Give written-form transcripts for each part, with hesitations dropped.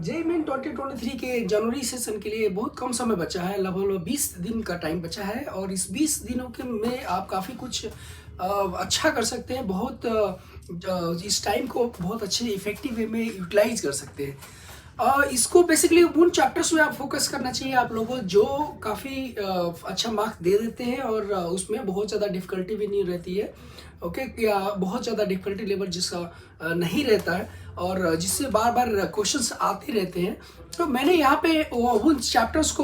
JEE main 2023 के जनवरी session के लिए बहुत कम समय बचा है, लगभग 20 दिन का टाइम बचा है और इस 20 दिनों के में आप काफ़ी कुछ अच्छा कर सकते हैं। इस टाइम को बहुत अच्छे इफ़ेक्टिव वे में यूटिलाइज़ कर सकते हैं। इसको बेसिकली उन चैप्टर्स में आप फोकस करना चाहिए आप लोगों को जो काफ़ी अच्छा मार्क्स दे देते हैं और उसमें बहुत ज़्यादा डिफ़िकल्टी भी नहीं रहती है। ओके, या बहुत ज़्यादा डिफ़िकल्टी लेवल जिसका नहीं रहता है और जिससे बार बार क्वेश्चंस आते रहते हैं। तो मैंने यहाँ पे उन चैप्टर्स को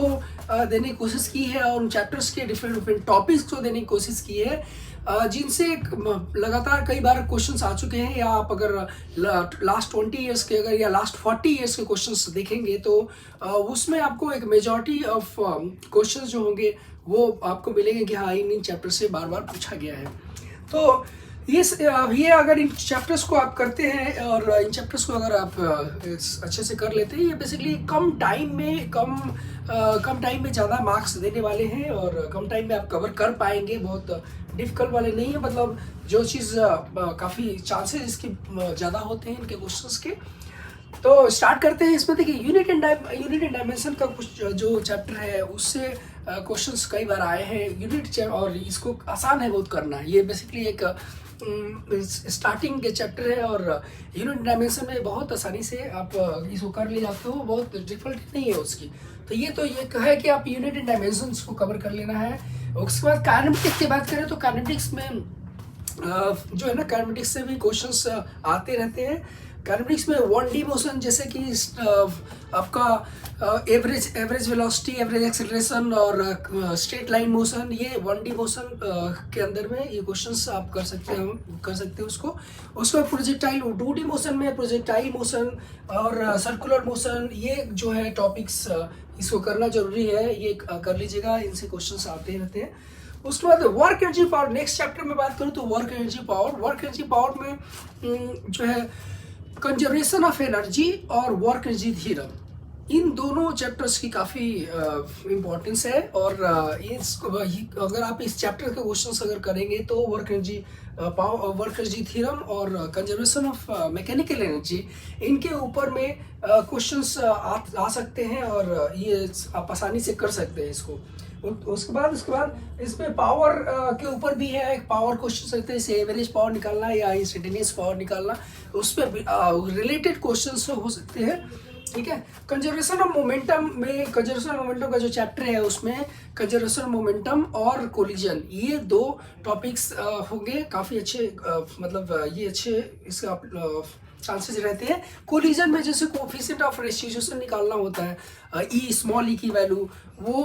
देने की कोशिश की है और उन चैप्टर्स के डिफरेंट डिफरेंट टॉपिक्स को देने की कोशिश की है जिनसे लगातार कई बार क्वेश्चंस आ चुके हैं। या आप अगर लास्ट 20 ईयर्स के अगर या लास्ट 40 ईयर्स के क्वेश्चंस देखेंगे तो उसमें आपको एक मेजॉरिटी ऑफ क्वेश्चंस जो होंगे वो आपको मिलेंगे कि हाँ इन चैप्टर से बार बार पूछा गया है। तो ये अगर इन चैप्टर्स को आप करते हैं और इन चैप्टर्स को अगर आप अच्छे से कर लेते हैं, ये बेसिकली कम टाइम में ज़्यादा मार्क्स देने वाले हैं और कम टाइम में आप कवर कर पाएंगे। बहुत डिफ़िकल्ट वाले नहीं है, मतलब जो चीज़ काफ़ी चांसेस इसके ज़्यादा होते हैं इनके क्वेश्चंस के। तो स्टार्ट करते हैं। इसमें देखिए यूनिट एंड डायमेंशन का कुछ जो चैप्टर है उससे क्वेश्चंस कई बार आए हैं। यूनिट और इसको आसान है बहुत करना। ये बेसिकली एक स्टार्टिंग के चैप्टर है और यूनिट डायमेंशन में बहुत आसानी से आप इसको कर ले जाते हो, बहुत डिफिकल्टी नहीं है उसकी। तो ये है कि आप यूनिट एंड डायमेंशंस को कवर कर लेना है। उसके बाद काइनेमेटिक्स की बात करें तो काइनेमेटिक्स में जो है ना, काइनेमेटिक्स से भी क्वेश्चंस आते रहते हैं। काइनेमेटिक्स में 1D मोशन जैसे कि आपका एवरेज वेलोसिटी, एवरेज एक्सेलरेशन और स्ट्रेट लाइन मोशन, ये 1D मोशन के अंदर में ये क्वेश्चंस आप कर सकते हैं उसको। उसमें प्रोजेक्टाइल 2D मोशन में प्रोजेक्टाइल मोशन और सर्कुलर मोशन, ये जो है टॉपिक्स इसको करना जरूरी है, ये कर लीजिएगा, इनसे क्वेश्चंस आते रहते हैं। उसके बाद work energy power, next chapter में बात करूँ तो वर्क एनर्जी पावर में जो है कंजर्वेशन ऑफ एनर्जी और वर्क एनर्जी थ्योरम, इन दोनों चैप्टर्स की काफ़ी इम्पोर्टेंस है। और अगर आप इस चैप्टर के क्वेश्चंस अगर करेंगे तो वर्क एनर्जी थ्योरम और कंजर्वेशन ऑफ मैकेनिकल एनर्जी, इनके ऊपर में क्वेश्चंस आ सकते हैं और ये आप आसानी से कर सकते हैं इसको। उसके बाद इसमें पावर के ऊपर भी है, एक पावर क्वेश्चन सकते हैं, जैसे एवरेज पावर निकालना या इंस्टेंटेनियस पावर निकालना, उस पर रिलेटेड क्वेश्चंस हो सकते हैं। ठीक है। कंजर्वेशन ऑफ मोमेंटम का जो चैप्टर है उसमें कंजर्वेशन मोमेंटम और कोलिजन, ये दो टॉपिक्स होंगे काफ़ी अच्छे, मतलब ये अच्छे इसका चांसेस रहते हैं। कोलिजन में जैसे कोफिशिएंट ऑफ रेस्टिट्यूशन निकालना होता है, स्मॉल ई की वैल्यू, वो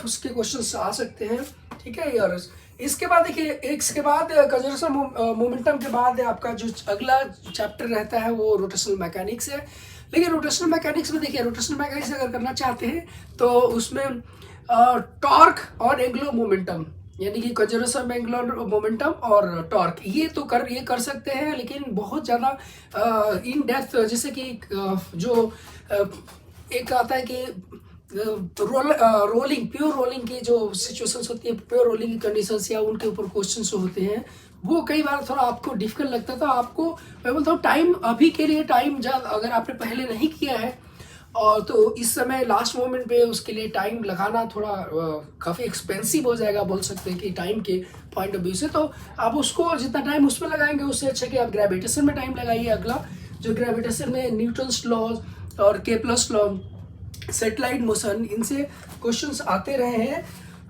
उसके क्वेश्चंस आ सकते हैं। ठीक है यार। इसके बाद देखिए, इसके बाद कंजर्वेशन मोमेंटम के बाद आपका जो अगला चैप्टर रहता है वो रोटेशनल मैकेनिक्स है। लेकिन रोटेशनल मैकेनिक्स में देखिए, रोटेशनल मैकेनिक्स अगर करना चाहते हैं तो उसमें टॉर्क और एंगुलर मोमेंटम, यानी कि कंजर्वेशन एंगुलर मोमेंटम और टॉर्क, ये कर सकते हैं, लेकिन बहुत ज़्यादा इन डेप्थ, जैसे कि जो एक आता है कि प्योर रोलिंग की जो सिचुएशंस होती है, प्योर रोलिंग की कंडीशंस या उनके ऊपर क्वेश्चंस होते हैं, वो कई बार थोड़ा आपको डिफिकल्ट लगता है। तो आपको मैं बोलता हूँ टाइम अभी के लिए अगर आपने पहले नहीं किया है और तो इस समय लास्ट मोमेंट पे उसके लिए टाइम लगाना थोड़ा काफ़ी एक्सपेंसिव हो जाएगा, बोल सकते हैं कि टाइम के पॉइंट ऑफ व्यू से। तो आप उसको जितना टाइम उसमें लगाएंगे उससे अच्छा कि आप ग्रेविटेशन में टाइम लगाइए। अगला जो ग्रेविटेशन में न्यूटन्स लॉ और केप्लर्स लॉ, सेटेलाइट मोशन, इनसे क्वेश्चंस आते रहे हैं।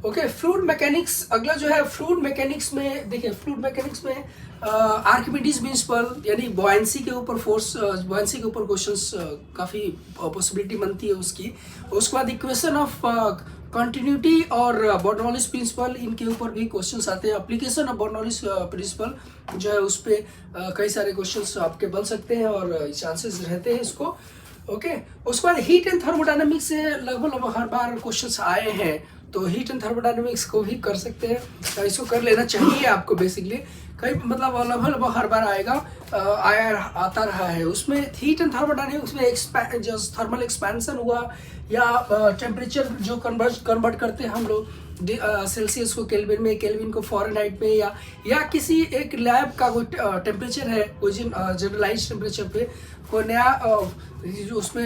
ओके। फ्लूइड मैकेनिक्स अगला जो है, फ्लूइड मैकेनिक्स में देखिए, फ्लूइड मैकेनिक्स में आर्किमिडीज प्रिंसिपल यानी बॉयंसी के ऊपर क्वेश्चंस काफ़ी पॉसिबिलिटी बनती है उसकी। उसके बाद इक्वेशन ऑफ कंटिन्यूटी और बर्नौलीज प्रिंसिपल, इनके ऊपर भी क्वेश्चंस आते हैं। एप्लीकेशन ऑफ बर्नौलीज प्रिंसिपल जो है उस पर कई सारे क्वेश्चंस आपके बन सकते हैं और चांसेस रहते हैं इसको। ओके। उसके बाद हीट एंड थर्मोडायनामिक्स से लगभग हर बार क्वेश्चंस आए हैं, तो हीट एंड थर्मोडायनामिक्स को भी कर सकते हैं। इसको कर लेना चाहिए आपको बेसिकली, कई मतलब लगभग हर बार आएगा, आता रहा है। उसमें हीट एंड थर्मोडायनेमिक्स में जो थर्मल एक्सपेंशन हुआ या टेम्परेचर जो कन्वर्ट करते हैं हम लोग सेल्सियस को केल्विन में, केल्विन को फ़ारेनहाइट में, या किसी एक लैब का कोई टेम्परेचर है, कोई जनरलाइज टेम्परेचर पे कोई नया जो उसमें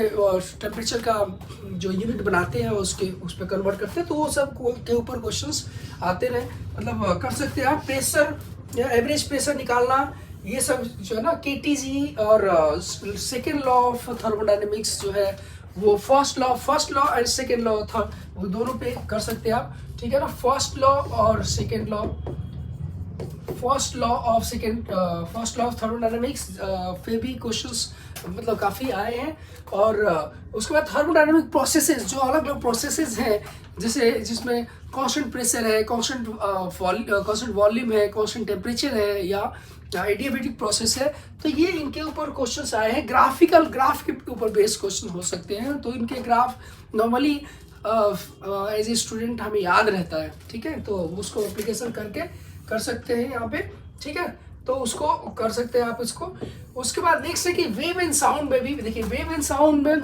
टेम्परेचर का जो यूनिट बनाते हैं उस पर कन्वर्ट करते हैं, तो वो सब के ऊपर क्वेश्चंस आते रहे, मतलब कर सकते हैं आप। प्रेशर या एवरेज प्रेशर निकालना, ये सब जो है ना केटीजी और सेकेंड लॉ ऑफ थर्मोडायनेमिक्स जो है वो first law and second law था, वो दोनों पे कर सकते हैं आप, ठीक है ना। फर्स्ट लॉ और second law, first law of thermodynamics पे भी क्वेश्चंस मतलब काफ़ी आए हैं। और उसके बाद थर्मोडायनेमिक प्रोसेसेस, जो अलग अलग प्रोसेसेस हैं, जैसे जिसमें कांस्टेंट प्रेशर है, कांस्टेंट वॉल्यूम है, कांस्टेंट टेम्परेचर है, या एडियाबेटिक प्रोसेस है, तो ये इनके ऊपर क्वेश्चंस आए हैं। ग्राफ के ऊपर बेस्ड क्वेश्चन हो सकते हैं, तो इनके graph normally as a student हमें याद रहता है, ठीक है, तो उसको एप्लीकेशन करके कर सकते हैं यहाँ पे, ठीक है, तो उसको कर सकते हैं आप इसको। उसके बाद नेक्स्ट है कि वेव एंड साउंड में भी देखिए, वेव एंड साउंड में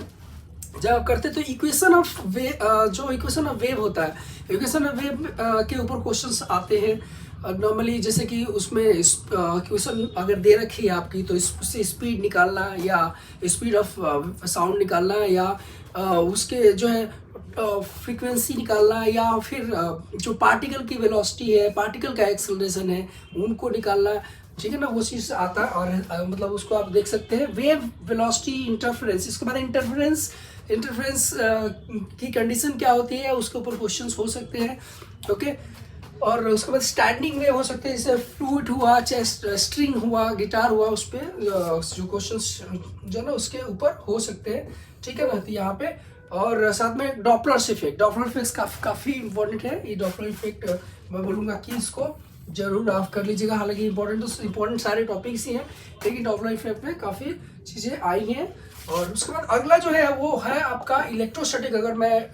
जब आप करते तो इक्वेशन ऑफ वेव होता है, इक्वेशन ऑफ वेव के ऊपर क्वेश्चंस आते हैं नॉर्मली, जैसे कि उसमें क्वेश्चन अगर दे रखी है आपकी, तो उससे स्पीड निकालना या स्पीड ऑफ साउंड निकालना, या उसके जो है फ्रीक्वेंसी निकालना, या फिर जो पार्टिकल की वेलोसिटी है, पार्टिकल का एक्सेलरेशन है, उनको निकालना, ठीक है ना, वो चीज़ आता है। और मतलब उसको आप देख सकते हैं, वेव वेलोसिटी इंटरफेरेंस। इसके बाद इंटरफेरेंस की कंडीशन क्या होती है, उसके ऊपर क्वेश्चंस हो सकते हैं, ओके। और उसके बाद स्टैंडिंग वेव हो सकते हैं, जैसे फ्लूइड हुआ, चाहे स्ट्रिंग हुआ, गिटार हुआ, उस पर जो क्वेश्चंस जो ना उसके ऊपर हो सकते हैं, ठीक है ना। तो यहाँ पे और साथ में डॉपलर इफेक्ट काफ़ी इंपॉर्टेंट है। ये डॉपलर इफेक्ट मैं बोलूँगा कि इसको जरूर आप कर लीजिएगा, हालांकि इंपॉर्टेंट सारे टॉपिक्स ही हैं, लेकिन डॉपलर इफेक्ट में काफ़ी चीज़ें आई हैं। और उसके बाद अगला जो है वो है आपका इलेक्ट्रोस्टैटिक। अगर मैं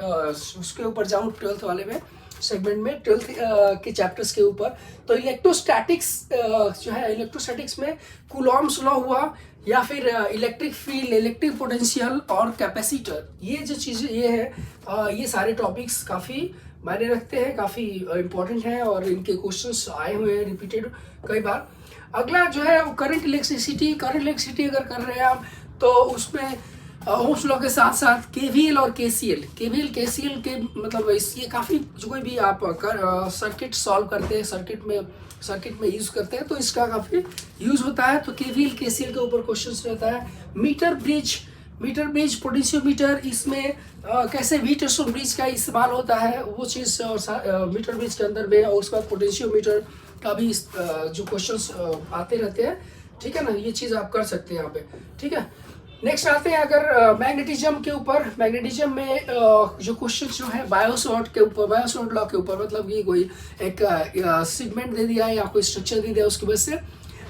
उसके ऊपर जाऊँ 12th वाले में सेगमेंट में, 12th के चैप्टर्स के ऊपर, तो इलेक्ट्रोस्टैटिक्स जो है, इलेक्ट्रोस्टैटिक्स में कूलॉम्स लॉ हुआ, या फिर इलेक्ट्रिक फील्ड, इलेक्ट्रिक पोटेंशियल और कैपेसिटर, ये जो चीज़ें ये है, ये सारे टॉपिक्स काफ़ी मायने रखते हैं, काफ़ी इंपॉर्टेंट है, और इनके क्वेश्चंस आए हुए हैं रिपीटेड कई बार। अगला जो है वो करंट इलेक्ट्रिसिटी अगर कर रहे हैं आप, तो उसमें ओम्स लॉ के साथ साथ केवीएल और केसीएल के मतलब ये काफ़ी, जो कोई भी आप सर्किट सॉल्व करते हैं, सर्किट में यूज़ करते हैं, तो इसका काफ़ी यूज़ होता है। तो केवीएल केसीएल के ऊपर क्वेश्चंस रहता है। मीटर ब्रिज पोटेंशियोमीटर, इसमें कैसे व्हीटस्टोन ब्रिज का इस्तेमाल होता है, वो चीज़ मीटर ब्रिज के अंदर में। और उसके बाद पोटेंशियोमीटर का भी जो क्वेश्चंस आते रहते हैं, ठीक है ना, ये चीज़ आप कर सकते हैं यहाँ पे, ठीक है। नेक्स्ट आते हैं अगर मैग्नेटिज्म के ऊपर। मैग्नेटिज्म में जो क्वेश्चन जो है बायोसॉर्ट लॉ के ऊपर, मतलब कि कोई एक सेगमेंट दे दिया या कोई स्ट्रक्चर दे दिया, उसकी वजह से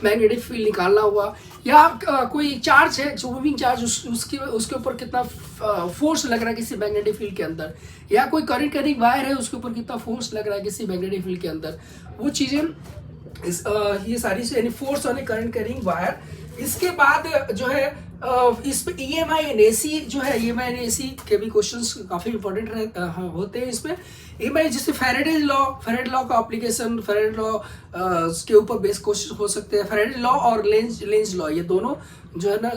मैग्नेटिक फील्ड निकालना हुआ, या कोई चार्ज है जो मूविंग चार्ज, उसके ऊपर कितना फोर्स लग रहा है किसी मैग्नेटिक फील्ड के अंदर, या कोई करंट कैरिंग वायर है उसके ऊपर कितना फोर्स लग रहा है किसी मैग्नेटिक फील्ड के अंदर, वो चीज़ें ये सारी यानी फोर्स और करंट कैरिंग वायर। इसके बाद जो है इस पे EMI एंड AC जो है, EMI एंड AC के भी क्वेश्चंस काफ़ी इंपॉर्टेंट होते हैं इसमें। EMI जैसे फेरेडे लॉ का एप्लीकेशन, फेरेडे लॉ के ऊपर बेस क्वेश्चन हो सकते हैं। फेरेडे लॉ और लेंज लॉ, ये दोनों जो है ना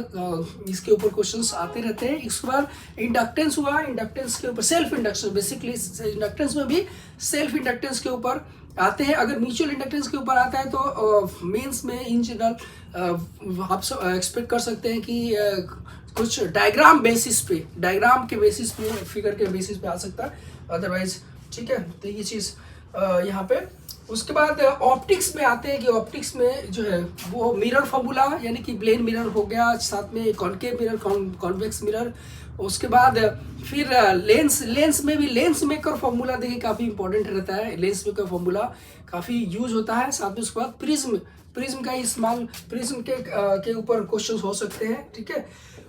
इसके ऊपर क्वेश्चंस आते रहते हैं। इसके बाद इंडक्टेंस हुआ, इंडक्टेंस के ऊपर सेल्फ इंडक्शन, बेसिकली इंडक्टेंस में भी सेल्फ इंडक्टेंस के ऊपर आते हैं। अगर म्यूचुअल इंडक्टेंस के ऊपर आता है तो मेंस में इन जनरल आप एक्सपेक्ट कर सकते हैं कि कुछ डायग्राम के बेसिस पे, फिगर के बेसिस पे आ सकता है, अदरवाइज, ठीक है। तो ये चीज़ यहाँ पे। उसके बाद ऑप्टिक्स में आते हैं कि ऑप्टिक्स में जो है वो मिरर फॉर्मूला, यानी कि प्लेन मिरर हो गया, साथ में कॉनकेव मिरर, कॉन्वेक्स मिरर। उसके बाद फिर लेंस में भी लेंस मेकर फॉर्मूला देखिए काफ़ी इंपॉर्टेंट रहता है, लेंस मेकर फॉर्मूला काफ़ी यूज होता है। साथ में उसके बाद प्रिज्म का इस्तेमाल, प्रिज्म के ऊपर क्वेश्चन हो सकते हैं, ठीक है।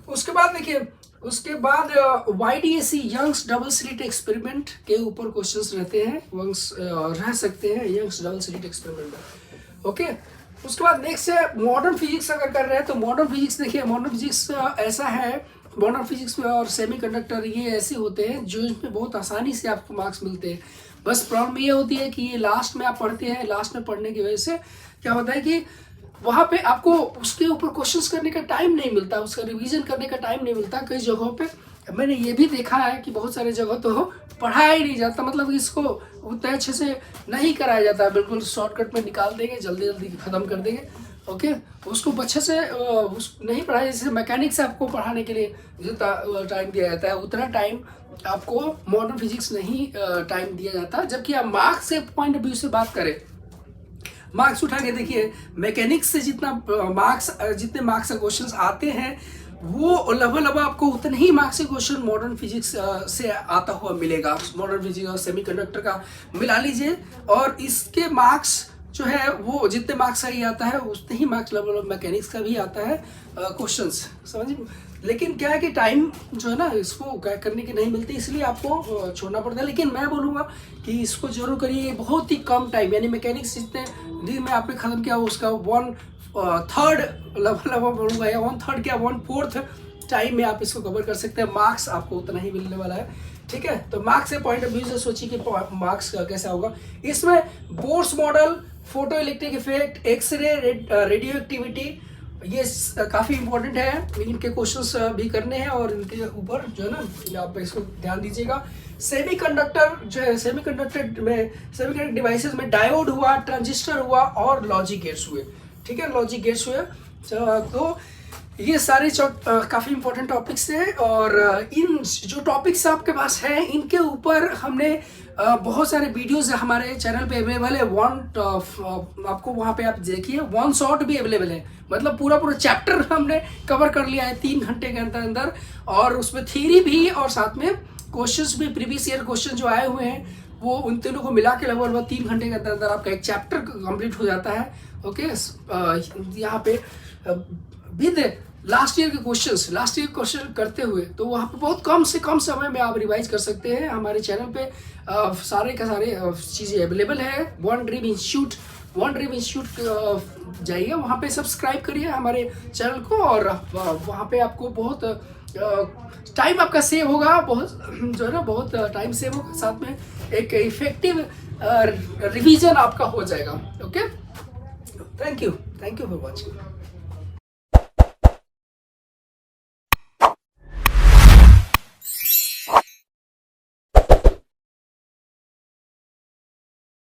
उसके बाद देखिए, उसके बाद YDAC Young's double slit experiment के ऊपर क्वेश्चंस रहते हैं, रह सकते हैं यंग्स डबल स्लिट एक्सपेरिमेंट में, ओके। उसके बाद नेक्स्ट है मॉडर्न फिजिक्स। अगर कर रहे हैं तो मॉडर्न फिजिक्स देखिए, मॉडर्न फिजिक्स ऐसा है, मॉडर्न फिजिक्स में और सेमीकंडक्टर ये ऐसे होते हैं जो इसमें बहुत आसानी से आपको मार्क्स मिलते हैं। बस प्रॉब्लम ये होती है कि ये लास्ट में आप पढ़ते हैं, लास्ट में पढ़ने की वजह से क्या होता है कि वहाँ पे आपको उसके ऊपर क्वेश्चंस करने का टाइम नहीं मिलता, उसका रिवीजन करने का टाइम नहीं मिलता। कई जगहों पे मैंने ये भी देखा है कि बहुत सारे जगह तो पढ़ाया ही नहीं जाता, मतलब इसको उतने अच्छे से नहीं कराया जाता, बिल्कुल शॉर्टकट में निकाल देंगे, जल्दी जल्दी ख़त्म कर देंगे। ओके, उसको अच्छे से नहीं पढ़ाया। जैसे मैकेनिक्स आपको पढ़ाने के लिए जितना टाइम दिया जाता है उतना टाइम आपको मॉडर्न फिजिक्स नहीं टाइम दिया जाता। जबकि आप मार्क्स से पॉइंट ऑफ व्यू से बात करें, मार्क्स उठा के देखिए, मैकेनिक्स से जितने मार्क्स के क्वेश्चंस आते हैं वो लगभग आपको उतने ही मार्क्स के क्वेश्चन मॉडर्न फिजिक्स से आता हुआ मिलेगा। मॉडर्न फिजिक्स और सेमीकंडक्टर का मिला लीजिए और इसके मार्क्स जो है वो जितने मार्क्स सही आता है उतने ही मार्क्स लगभग मैकेनिक्स का भी आता है क्वेश्चंस, समझिए। लेकिन क्या है कि टाइम जो है ना इसको करने की नहीं मिलती, इसलिए आपको छोड़ना पड़ता है। लेकिन मैं बोलूँगा कि इसको जरूर करिए, बहुत ही कम टाइम, यानी मैकेनिक्स जितने दिन में आपने ख़त्म किया उसका 1/3 लगभग बोलूँगा, या 1/3 क्या 1/4 टाइम में आप इसको कवर कर सकते हैं। मार्क्स आपको उतना ही मिलने वाला है, ठीक है। तो मार्क्स से पॉइंट ऑफ व्यू से सोचिए कि मार्क्स कैसा होगा। इसमें Bohr's model, photo electric effect, x ray, radioactivity, ये काफ़ी इंपॉर्टेंट है, इनके क्वेश्चंस भी करने हैं और इनके ऊपर जो है ना आप इसको ध्यान दीजिएगा। सेमीकंडक्टर जो है, सेमीकंडक्टर डिवाइसेस में डायोड हुआ, ट्रांजिस्टर हुआ और लॉजिक गेट्स हुए, ठीक है, लॉजिक गेट्स हुए। तो ये सारे काफ़ी इंपॉर्टेंट टॉपिक्स हैं और इन जो टॉपिक्स आपके पास हैं इनके ऊपर हमने बहुत सारे वीडियोस हमारे चैनल पे अवेलेबल है। आपको वहाँ पे आप देखिए, 1 शॉट भी अवेलेबल है, मतलब पूरा चैप्टर हमने कवर कर लिया है 3 घंटे के अंदर अंदर, और उसमें थ्योरी भी और साथ में क्वेश्चंस भी, प्रीवियस ईयर क्वेश्चन जो आए हुए हैं वो उन तीनों को मिला के लगभग 3 घंटे के अंदर अंदर आपका एक चैप्टर कंप्लीट हो जाता है। ओके, यहाँ पे विद लास्ट ईयर के क्वेश्चन करते हुए, तो वहाँ पे बहुत कम से कम समय में आप रिवाइज कर सकते हैं। हमारे चैनल पे सारे का सारे चीज़ें अवेलेबल है। वन ड्रीम इंस्टीट्यूट जाइए, वहाँ पे सब्सक्राइब करिए हमारे चैनल को और वहाँ पे आपको बहुत टाइम आपका सेव होगा, बहुत जो है ना बहुत टाइम सेव होगा, साथ में एक इफेक्टिव रिवीजन आपका हो जाएगा। Okay, thank you for watching.